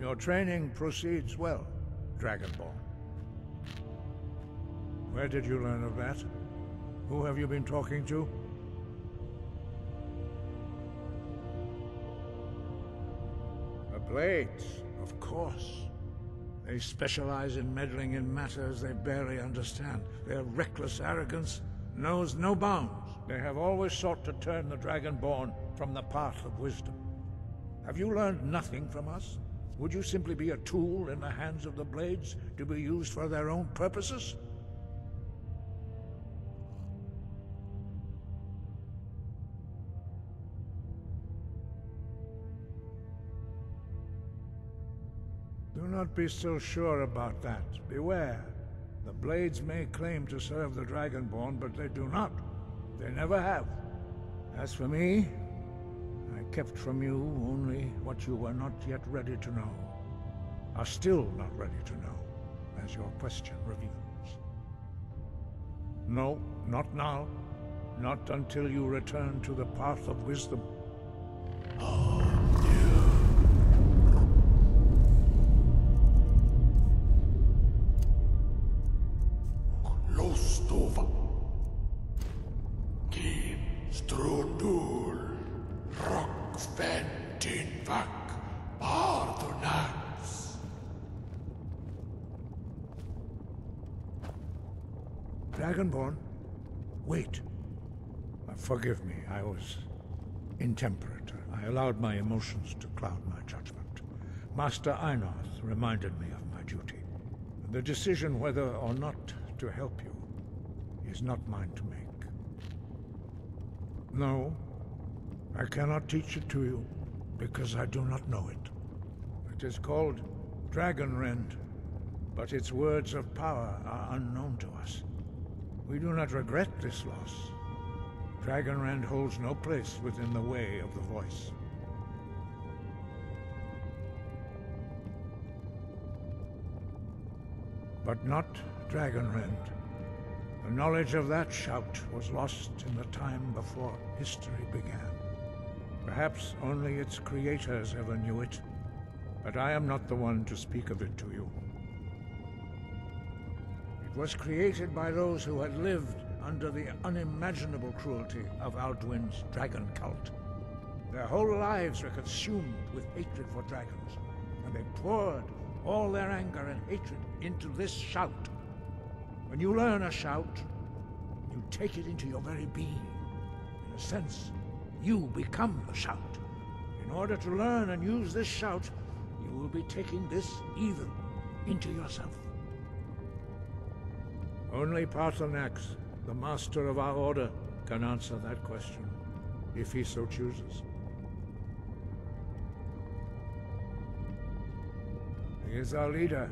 Your training proceeds well, Dragonborn. Where did you learn of that? Who have you been talking to? The Blades, of course. They specialize in meddling in matters they barely understand. Their reckless arrogance knows no bounds. They have always sought to turn the Dragonborn from the path of wisdom. Have you learned nothing from us? Would you simply be a tool in the hands of the Blades to be used for their own purposes? Do not be so sure about that. Beware. The Blades may claim to serve the Dragonborn, but they do not. They never have. As for me, I kept from you only what you were not yet ready to know. Are still not ready to know, as your question reveals. No, not now. Not until you return to the path of wisdom. Dragonborn? Wait. Forgive me, I was intemperate. I allowed my emotions to cloud my judgment. Master Einarth reminded me of my duty. The decision whether or not to help you is not mine to make. No, I cannot teach it to you, because I do not know it. It is called Dragonrend, but its words of power are unknown to us. We do not regret this loss. Dragonrend holds no place within the way of the voice. But not Dragonrend. The knowledge of that shout was lost in the time before history began. Perhaps only its creators ever knew it, but I am not the one to speak of it to you. It was created by those who had lived under the unimaginable cruelty of Alduin's dragon cult. Their whole lives were consumed with hatred for dragons, and they poured all their anger and hatred into this shout. When you learn a shout, you take it into your very being. In a sense, you become the shout. In order to learn and use this shout, you will be taking this evil into yourself. Only Paarthurnax, the master of our order, can answer that question, if he so chooses. He is our leader.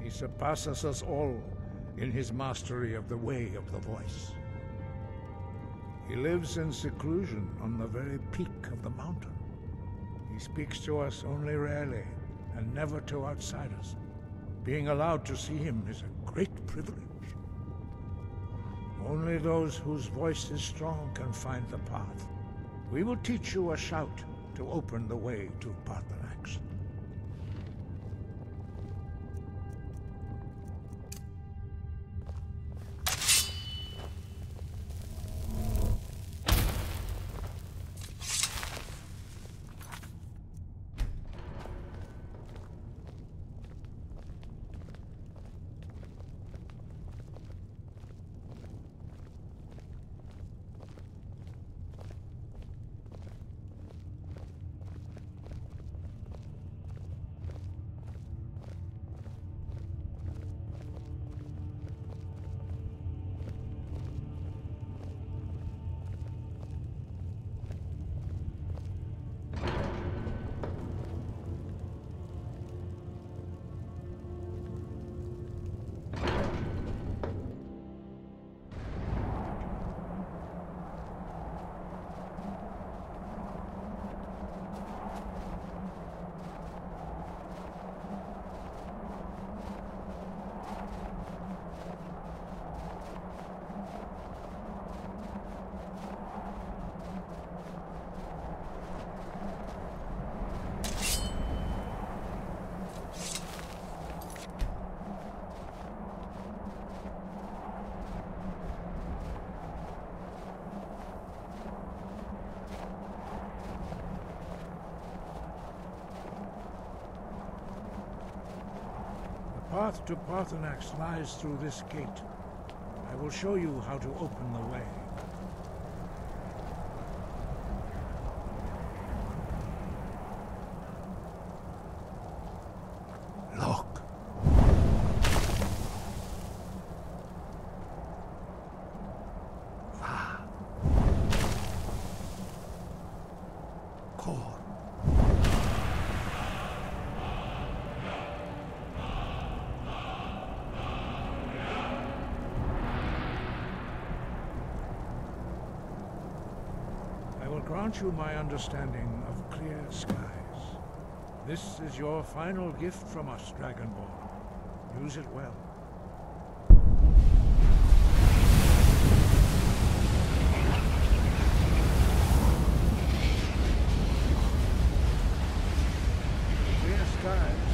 He surpasses us all in his mastery of the way of the voice. He lives in seclusion on the very peak of the mountain. He speaks to us only rarely, and never to outsiders. Being allowed to see him is a great privilege. Only those whose voice is strong can find the path. We will teach you a shout to open the way to Paarthurnax. path to Parthenax lies through this gate. I will show you how to open the way. Look. Va. Cor. I will grant you my understanding of clear skies. This is your final gift from us, Dragonborn. Use it well. Clear skies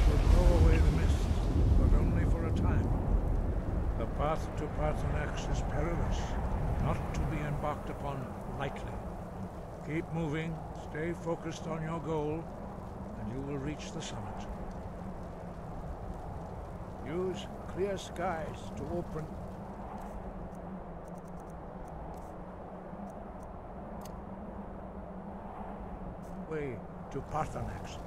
will blow away the mist, but only for a time. The path to Parthenax is perilous, not to be embarked upon lightly. Keep moving, stay focused on your goal, and you will reach the summit. Use clear skies to open way to Parthenax.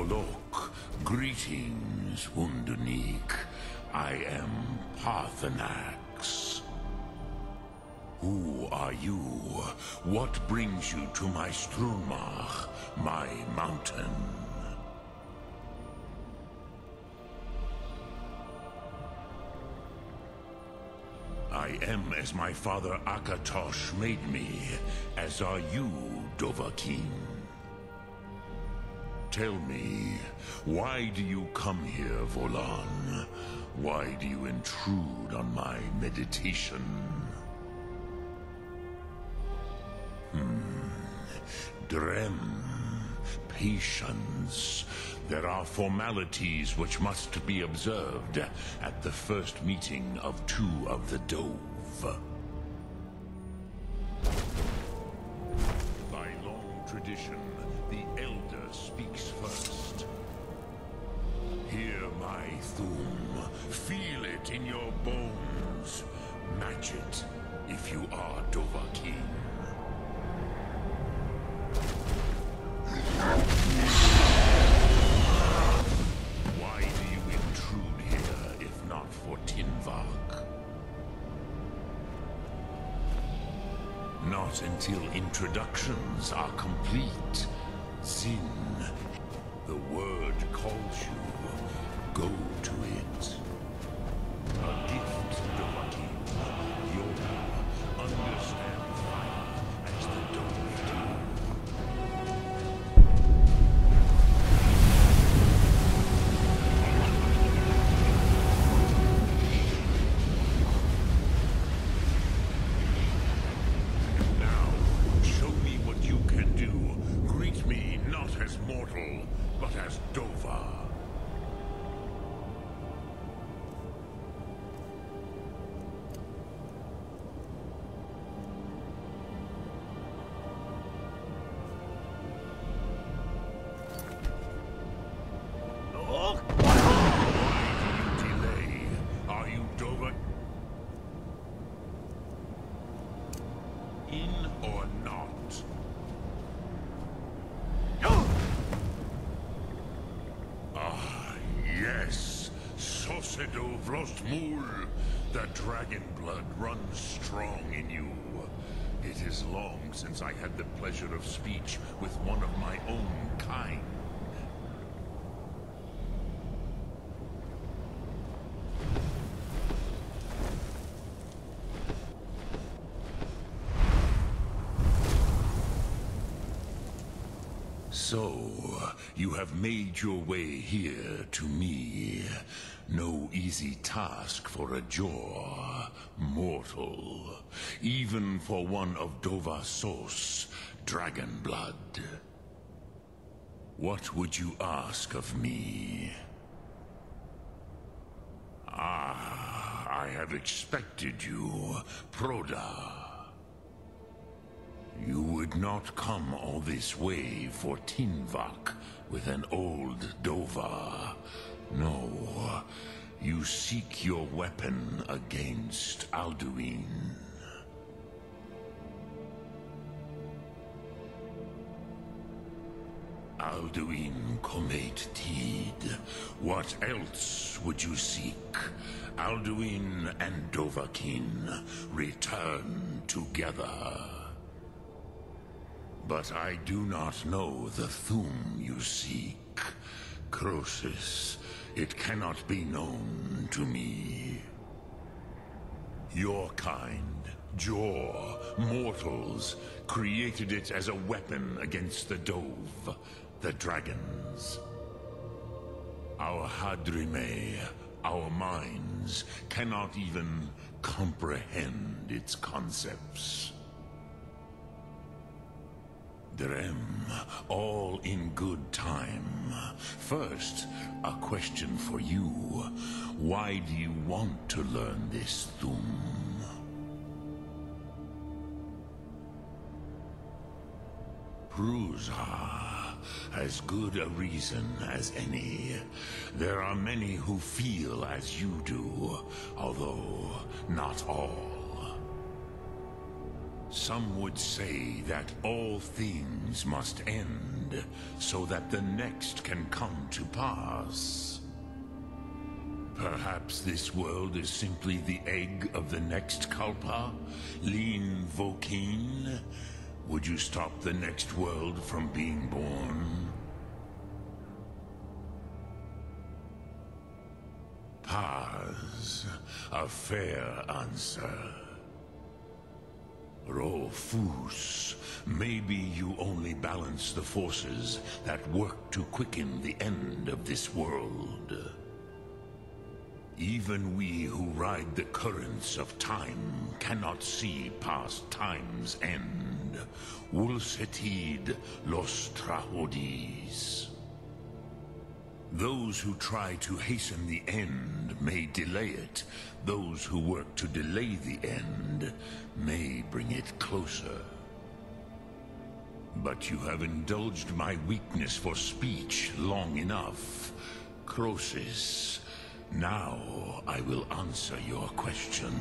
Alok, greetings, Wunderneek. I am Parthenax. Who are you? What brings you to my Strumach, my mountain? I am as my father Akatosh made me, as are you, Dovahkiin. Tell me, why do you come here, Volan? Why do you intrude on my meditation? Drem, patience. There are formalities which must be observed at the first meeting of two of the Dove. By long tradition, the Elder speaks first. Hear my Thum. Feel it in your bones. Match it if you are Dovahkiin. Why do you intrude here, if not for Tinvak? Not until introductions are complete. Zin, the word calls you. Go to it. A gift, Dovahkiin. You'll understand fire as the Dove do. Mortal, but as Dova. Why do you delay? Are you Dova? In or not? Yes, Sosedo Vrostmul. The dragon blood runs strong in you. It is long since I had the pleasure of speech with one of my own kind. So, you have made your way here to me. No easy task for a Jor, mortal. Even for one of Dovasos, dragon blood. What would you ask of me? Ah, I have expected you, Proda. You would not come all this way for Tinvak with an old Dova. No, you seek your weapon against Alduin. Alduin Comate Teed. What else would you seek? Alduin and Dovahkiin return together. But I do not know the Thum you seek. Croesus, it cannot be known to me. Your kind, Jor, mortals, created it as a weapon against the Dove, the dragons. Our Hadrime, our minds, cannot even comprehend its concepts. Drem, all in good time. First, a question for you. Why do you want to learn this Thum? Prusa, as good a reason as any. There are many who feel as you do, although not all. Some would say that all things must end, so that the next can come to pass. Perhaps this world is simply the egg of the next Kalpa, Lean Vokeen. Would you stop the next world from being born? Paz, a fair answer. Rofus, maybe you only balance the forces that work to quicken the end of this world. Even we who ride the currents of time cannot see past time's end. Wulsetid los trahodis. Those who try to hasten the end may delay it. Those who work to delay the end may bring it closer. But you have indulged my weakness for speech long enough. Croesus, now I will answer your question.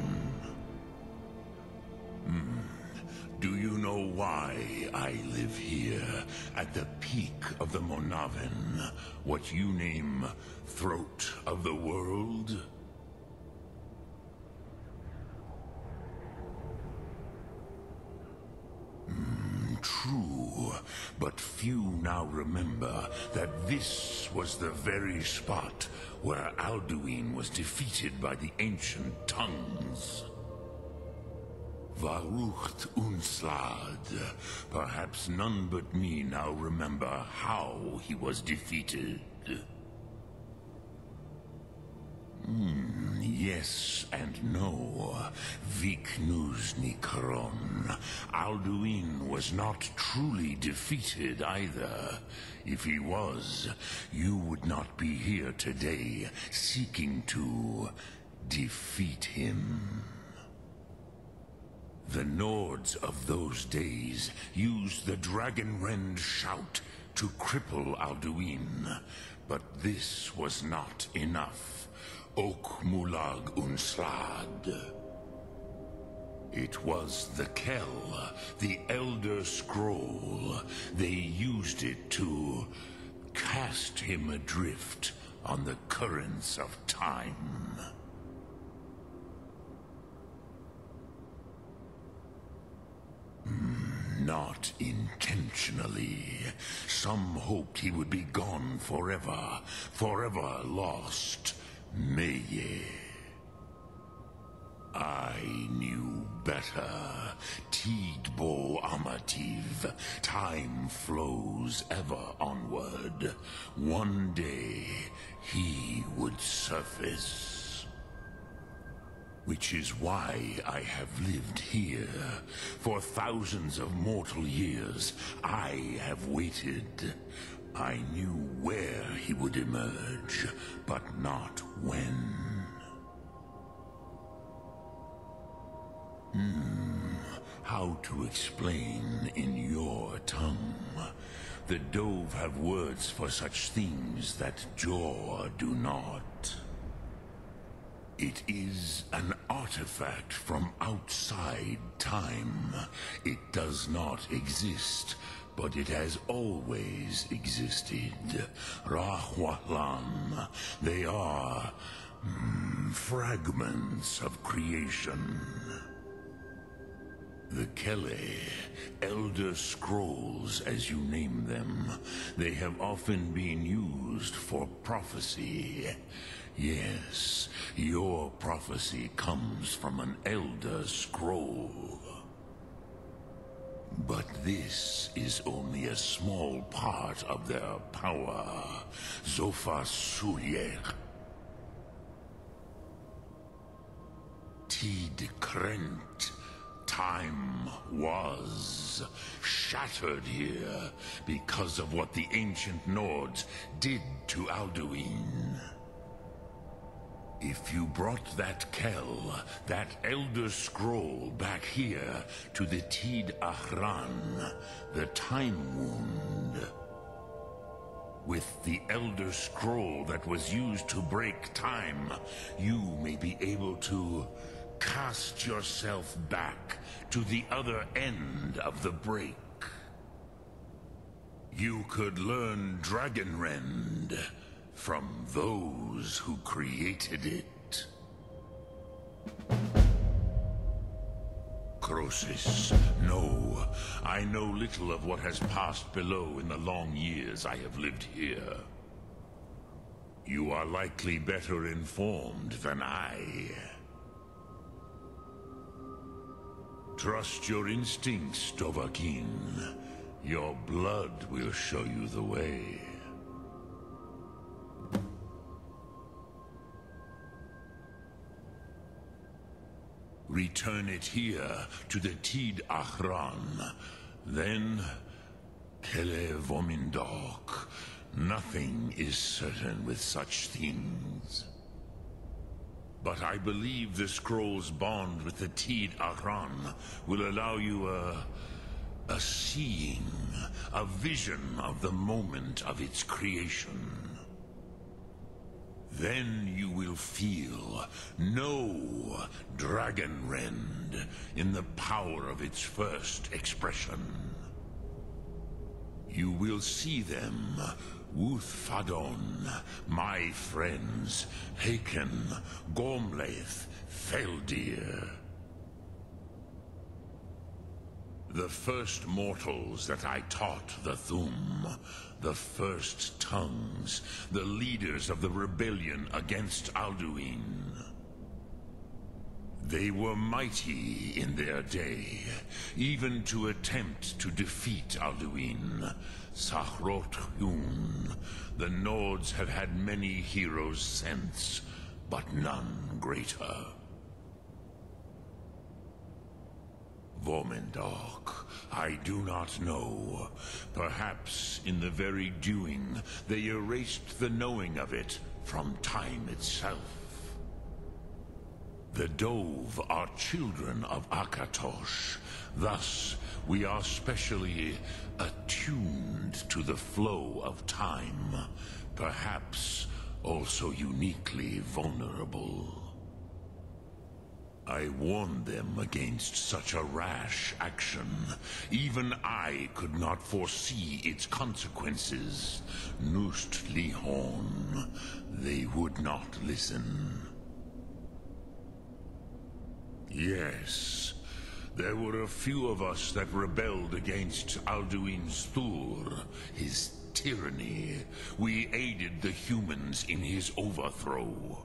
Do you know why I live here, at the peak of the Monaven, what you name Throat of the World? True, but few now remember that this was the very spot where Alduin was defeated by the ancient tongues. Varucht Unslad. Perhaps none but me now remember how he was defeated. Yes and no. Viknus Nikaron. Alduin was not truly defeated either. If he was, you would not be here today seeking to defeat him. The Nords of those days used the Dragonrend shout to cripple Alduin, but this was not enough. Ok Mulag Unslad. It was the Kell, the Elder Scroll. They used it to cast him adrift on the currents of time. Not intentionally. Some hoped he would be gone forever, forever lost. Meye. I knew better. Tidbo Amativ. Time flows ever onward. One day, he would surface. Which is why I have lived here. For thousands of mortal years, I have waited. I knew where he would emerge, but not when. How to explain in your tongue? The Dove have words for such things that Jor do not. It is an artifact from outside time. It does not exist, but it has always existed. Rahwalan. They are fragments of creation. The Kele, Elder Scrolls as you name them, they have often been used for prophecy. Yes, your prophecy comes from an Elder Scroll. But this is only a small part of their power. Zofa Suyer. Tid Krent. Time was shattered here because of what the ancient Nords did to Alduin. If you brought that Kell, that Elder Scroll back here to the Tid Ahran, the Time Wound, with the Elder Scroll that was used to break time, you may be able to Cast yourself back to the other end of the break. You could learn Dragonrend from those who created it. Crosis, no. I know little of what has passed below in the long years I have lived here. You are likely better informed than I. Trust your instincts, Dovahkiin. Your blood will show you the way. Return it here to the Tid Achran. Then, Kele Vomindok. Nothing is certain with such things. But I believe the scroll's bond with the Tid Achran will allow you a seeing, a vision of the moment of its creation. Then you will feel, know Dragonrend in the power of its first expression. You will see them, Wuthfadon, my friends, Haken, Gormlaith, Feldir. The first mortals that I taught the Thum, the first tongues, the leaders of the rebellion against Alduin. They were mighty in their day, even to attempt to defeat Alduin. Sahrot Hyun, the Nords have had many heroes since, but none greater. Vomindok, I do not know. Perhaps in the very doing, they erased the knowing of it from time itself. The Dove are children of Akatosh. Thus, we are specially attuned to the flow of time. Perhaps also uniquely vulnerable. I warned them against such a rash action. Even I could not foresee its consequences. Nust Lihon, they would not listen. Yes, there were a few of us that rebelled against Alduin's Thur, his tyranny. We aided the humans in his overthrow.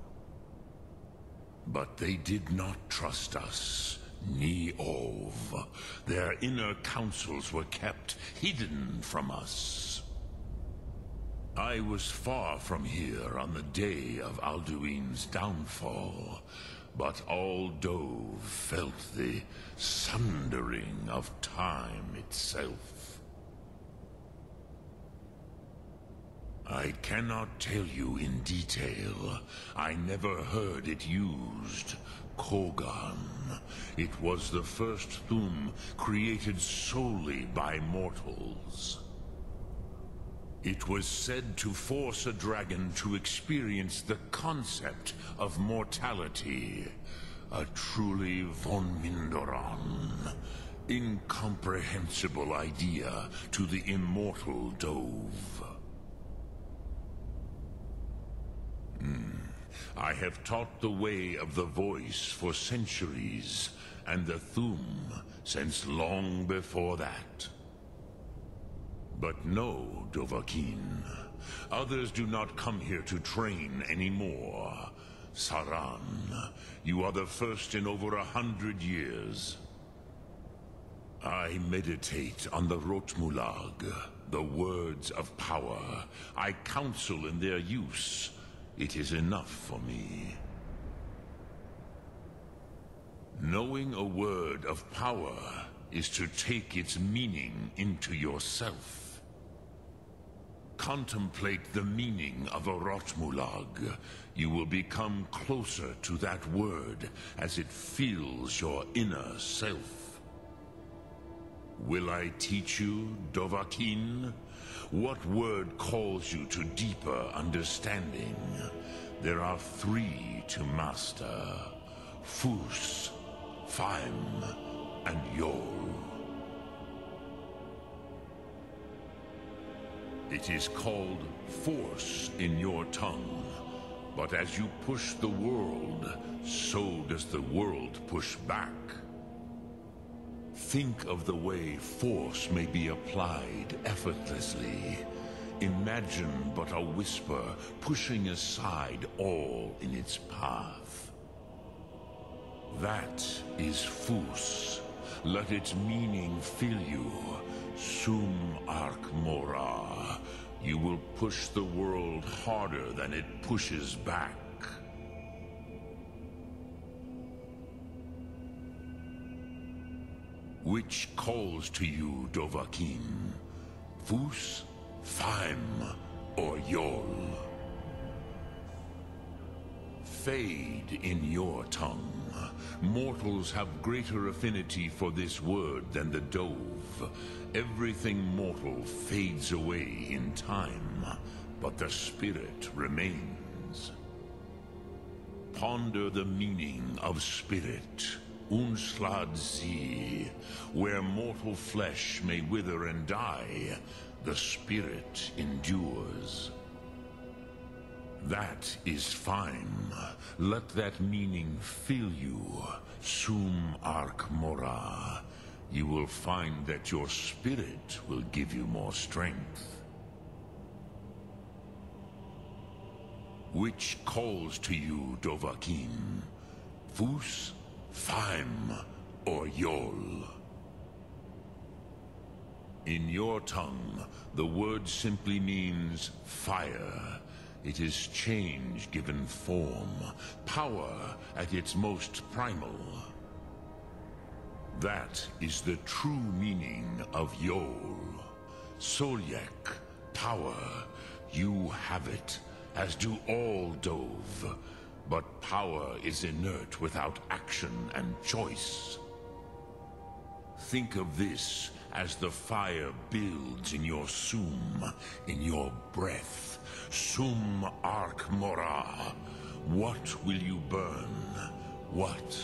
But they did not trust us, ni Ov. Their inner counsels were kept hidden from us. I was far from here on the day of Alduin's downfall, but all Dove felt the sundering of time itself. I cannot tell you in detail. I never heard it used. Kogan. It was the first Thum created solely by mortals. It was said to force a dragon to experience the concept of mortality. A truly von Mindoran. Incomprehensible idea to the immortal Dove. I have taught the way of the voice for centuries, and the Thum since long before that. But no, Dovahkiin. Others do not come here to train anymore. Saran, you are the first in over 100 years. I meditate on the Rotmulag, the words of power. I counsel in their use. It is enough for me. Knowing a word of power is to take its meaning into yourself. Contemplate the meaning of a Rotmulag. You will become closer to that word as it fills your inner self. Will I teach you, Dovahkiin? What word calls you to deeper understanding? There are 3 to master. Fus, Faim, and Yol. It is called force in your tongue, but as you push the world, so does the world push back. Think of the way force may be applied effortlessly. Imagine but a whisper pushing aside all in its path. That is Fus. Let its meaning fill you. Sum Ark Mora. You will push the world harder than it pushes back. Which calls to you, Dovahkiin? Fus, Faim, or Yol? Fade in your tongue. Mortals have greater affinity for this word than the Dove. Everything mortal fades away in time, but the spirit remains. Ponder the meaning of spirit. Unslad Zi, where mortal flesh may wither and die, the spirit endures. That is fine. Let that meaning fill you. Sum Ark Mora. You will find that your spirit will give you more strength. Which calls to you, Dovahkiin? Fus, Faim, or Yol? In your tongue, the word simply means fire. It is change given form, power at its most primal. That is the true meaning of Yol. Solyek, power. You have it, as do all Dove. But power is inert without action and choice. Think of this as the fire builds in your sum, in your breath. Sum Ark Mora. What will you burn? What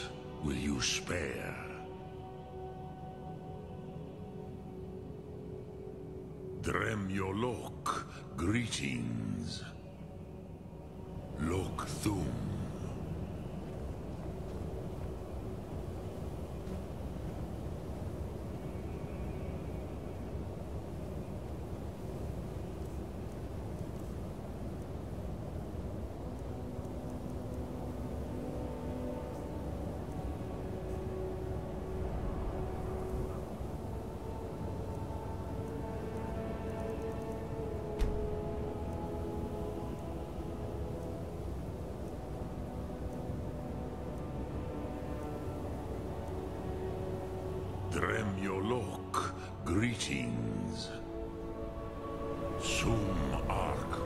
will you spare? Dremyolok, greetings. Lok Thum. Dremyolok, greetings. Sum Ark